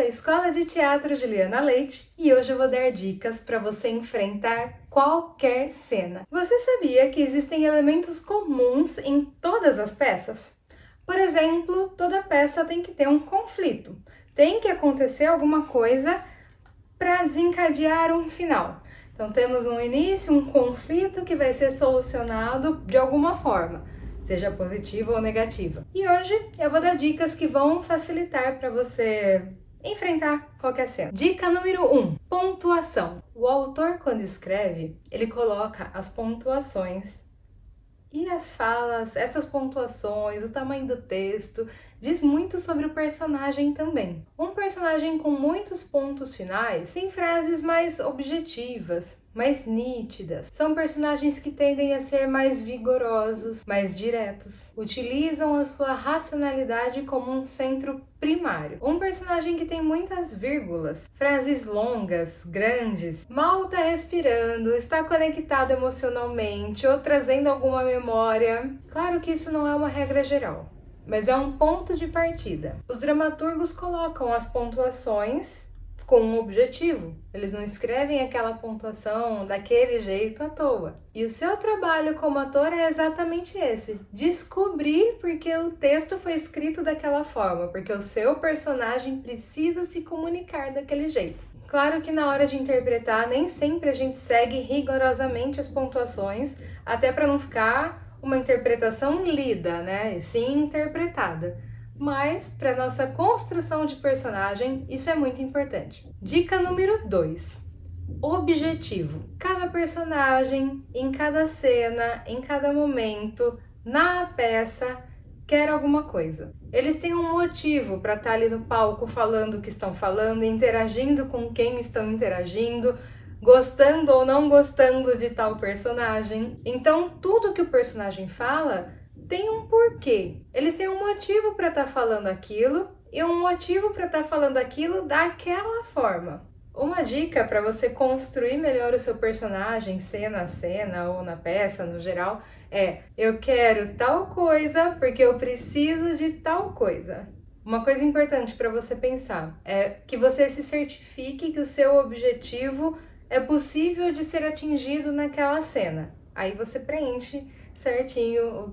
Escola de Teatro Juliana Leite e hoje eu vou dar dicas para você enfrentar qualquer cena. Você sabia que existem elementos comuns em todas as peças? Por exemplo, toda peça tem que ter um conflito, tem que acontecer alguma coisa para desencadear um final. Então temos um início, um conflito que vai ser solucionado de alguma forma, seja positiva ou negativa. E hoje eu vou dar dicas que vão facilitar para você enfrentar qualquer cena. Dica número 1: pontuação. O autor, quando escreve, ele coloca as pontuações e as falas, essas pontuações, o tamanho do texto, diz muito sobre o personagem também. Um personagem com muitos pontos finais tem frases mais objetivas, mais nítidas. São personagens que tendem a ser mais vigorosos, mais diretos. Utilizam a sua racionalidade como um centro primário. Um personagem que tem muitas vírgulas, frases longas, grandes, mal está respirando, está conectado emocionalmente ou trazendo alguma memória. Claro que isso não é uma regra geral, mas é um ponto de partida. Os dramaturgos colocam as pontuações com um objetivo. Eles não escrevem aquela pontuação daquele jeito à toa. E o seu trabalho como ator é exatamente esse: descobrir porque o texto foi escrito daquela forma, porque o seu personagem precisa se comunicar daquele jeito. Claro que na hora de interpretar, nem sempre a gente segue rigorosamente as pontuações, até para não ficar uma interpretação lida, né? E sim interpretada. Mas para nossa construção de personagem, isso é muito importante. Dica número 2: objetivo. Cada personagem, em cada cena, em cada momento, na peça, quer alguma coisa. Eles têm um motivo para estar ali no palco falando o que estão falando, interagindo com quem estão interagindo, gostando ou não gostando de tal personagem. Então, tudo que o personagem fala tem um porquê. Eles têm um motivo para estar falando aquilo e um motivo para estar falando aquilo daquela forma. Uma dica para você construir melhor o seu personagem, cena a cena ou na peça no geral, é: eu quero tal coisa porque eu preciso de tal coisa. Uma coisa importante para você pensar é que você se certifique que o seu objetivo é possível de ser atingido naquela cena. Aí você preenche certinho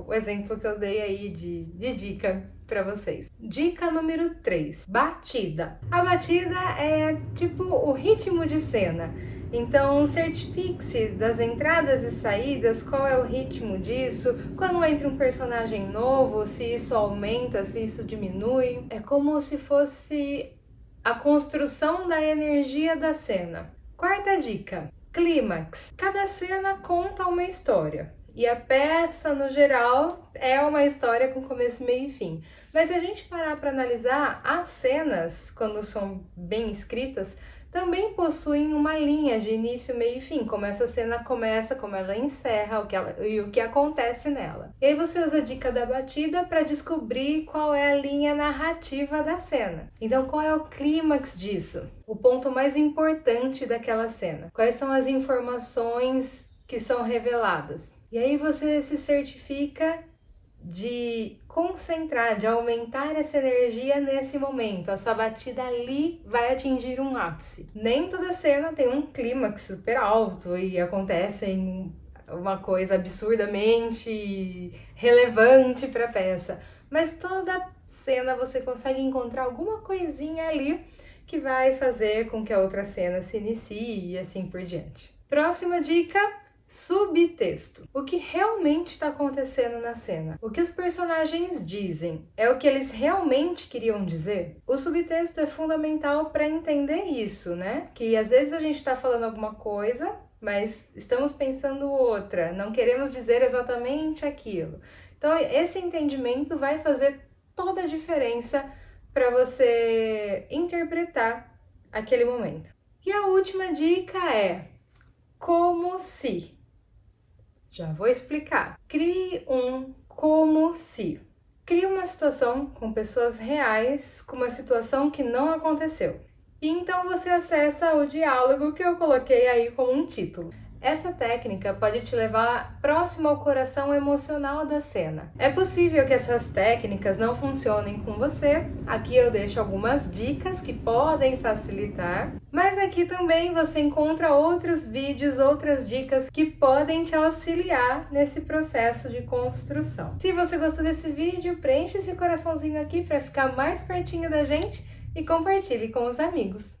o exemplo que eu dei aí de dica para vocês. Dica número 3: batida. A batida é tipo o ritmo de cena. Então, certifique-se das entradas e saídas, qual é o ritmo disso, quando entra um personagem novo, se isso aumenta, se isso diminui. É como se fosse a construção da energia da cena. Quarta dica: clímax. Cada cena conta uma história. E a peça, no geral, é uma história com começo, meio e fim. Mas se a gente parar para analisar, as cenas, quando são bem escritas, também possuem uma linha de início, meio e fim. Como essa cena começa, como ela encerra e o que acontece nela. E aí você usa a dica da batida para descobrir qual é a linha narrativa da cena. Então, qual é o clímax disso? O ponto mais importante daquela cena. Quais são as informações que são reveladas? E aí você se certifica de concentrar, de aumentar essa energia nesse momento. A sua batida ali vai atingir um ápice. Nem toda cena tem um clímax super alto e acontece uma coisa absurdamente relevante para a peça. Mas toda cena você consegue encontrar alguma coisinha ali que vai fazer com que a outra cena se inicie e assim por diante. Próxima dica: subtexto. O que realmente está acontecendo na cena? O que os personagens dizem é o que eles realmente queriam dizer? O subtexto é fundamental para entender isso, né? Que às vezes a gente está falando alguma coisa, mas estamos pensando outra, não queremos dizer exatamente aquilo. Então, esse entendimento vai fazer toda a diferença para você interpretar aquele momento. E a última dica é como se. Já vou explicar. Crie um como se. Crie uma situação com pessoas reais, com uma situação que não aconteceu. E então você acessa o diálogo que eu coloquei aí como um título. Essa técnica pode te levar próximo ao coração emocional da cena. É possível que essas técnicas não funcionem com você. Aqui eu deixo algumas dicas que podem facilitar, mas aqui também você encontra outros vídeos, outras dicas que podem te auxiliar nesse processo de construção. Se você gostou desse vídeo, preencha esse coraçãozinho aqui para ficar mais pertinho da gente e compartilhe com os amigos.